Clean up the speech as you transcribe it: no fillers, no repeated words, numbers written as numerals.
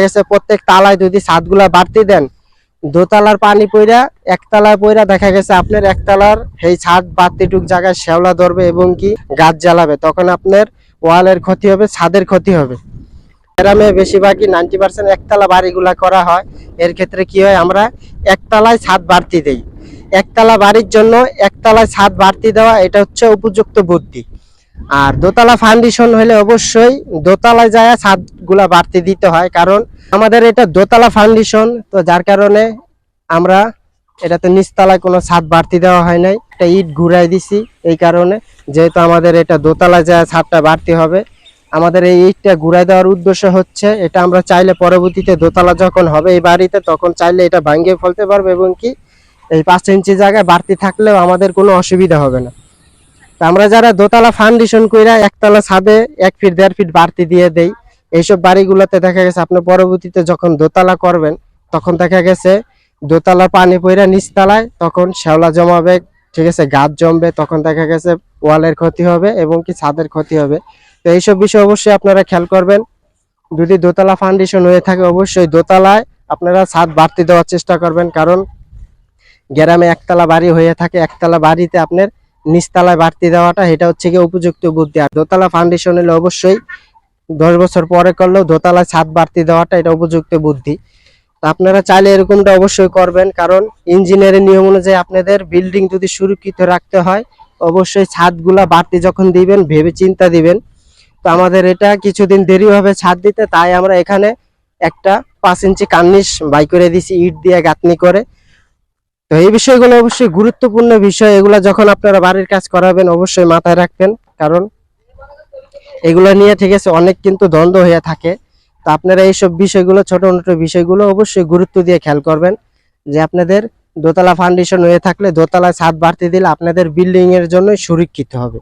গেছে প্রত্যেক তালায় যদি ছাদগুলা বাড়তি দেন, দোতলার পানি পইরা একতলায় পইরা দেখা গেছে আপনার একতলার এই ছাদ বাড়তিটুক জায়গায় শ্যাওলা ধরবে এবং কি গাছ জ্বালাবে, তখন আপনার ওয়ালের ক্ষতি হবে, ছাদের ক্ষতি হবে। গ্রামে বেশিরভাগই 90% একতলা বাড়িগুলা করা হয়। এর ক্ষেত্রে কি হয়, আমরা একতলায় ছাদ বাড়তি দেই। একতলা বাড়ির জন্য একতলায় ছাদ বাড়তি দেওয়া এটা হচ্ছে উপযুক্ত বুদ্ধি। আর দোতলা ফাউন্ডেশন হলে অবশ্যই দোতলায় যায় ছাদগুলা বাড়তি দিতে হয়, কারণ আমাদের এটা দোতলা ফাউন্ডেশন, তো যার কারণে আমরা এটাতে নিচতলায় কোনো ছাদ বাড়তি দেওয়া হয় নাই, এটা ইট ঘুরাই দিছি। এই কারণে যেহেতু আমাদের এটা দোতলায় যায় ছাদটা বাড়তি হবে, আমাদের এই ইটটা ঘুরাই দেওয়ার উদ্দেশ্য হচ্ছে এটা আমরা চাইলে পরবর্তীতে দোতলা যখন হবে এই বাড়িতে তখন চাইলে এটা ভাঙিয়ে ফেলতে পারবে এবং কি এই 5 ইঞ্চি জায়গায় বাড়তি থাকলেও আমাদের কোনো অসুবিধা হবে না। আমরা যারা দোতলা ফাউন্ডেশন কইরা একতলা ছাদে 1 ফিট 1.5 ফিট বাড়তি দিয়ে দেই, এইসব বাড়িগুলোতে দেখা গেছে আপনি পরবর্তীতে যখন দোতলা করবেন তখন দেখা গেছে দোতলার পানি পইরা নিচতলায় তখন শ্যাওলা জমাবে, ঠিক আছে, গাছ জমবে, তখন দেখা গেছে ওয়ালের ক্ষতি হবে এবং কি ছাদের ক্ষতি হবে। তো এইসব বিষয় অবশ্যই আপনারা খেয়াল করবেন। যদি দোতলা ফাউন্ডেশন হয়ে থাকে অবশ্যই দোতলায় আপনারা ছাদ বাড়তি দেওয়ার চেষ্টা করবেন, কারণ গ্রামে একতলা বাড়ি হয়ে থাকে, একতলা বাড়িতে আপনার নিচতলায় বাড়তি দেওয়াটা এটা হচ্ছে কি উপযুক্ত বুদ্ধি। আর দোতলা ফাউন্ডেশন হলে অবশ্যই 10 বছর পরে করলেও দোতলায় ছাদ বাড়তি দেওয়াটা এটা উপযুক্ত বুদ্ধি। তো আপনারা চাইলে এরকমটা অবশ্যই করবেন, কারণ ইঞ্জিনিয়ারের নিয়ম অনুযায়ী আপনাদের বিল্ডিং যদি সুরক্ষিত রাখতে হয় অবশ্যই ছাদগুলা বাড়তি যখন দিবেন ভেবে চিন্তা দিবেন। তো আমাদের এটা কিছুদিন দেরি হবে ছাদ দিতে, তাই আমরা এখানে একটা 5 ইঞ্চি কার্নিশ বাই করে দিছি ইট দিয়ে গাঁথনি করে। তো এই বিষয়গুলো অবশ্যই গুরুত্বপূর্ণ বিষয়, এগুলা যখন আপনারা বাড়ির কাজ করাবেন অবশ্যই মাথায় রাখবেন, কারণ এগুলো নিয়ে ঠিক আছে অনেক কিন্তু দ্বন্দ্ব হয়ে থাকে। তো আপনারা এইসব বিষয়গুলো ছোট ছোট বিষয়গুলো অবশ্যই গুরুত্ব দিয়ে খেয়াল করবেন, যে আপনাদের দোতলা ফাউন্ডেশন হয়ে থাকলে দোতলায় ছাদ বাড়তি দিলে আপনাদের বিল্ডিং এর জন্য সুরক্ষিত হবে।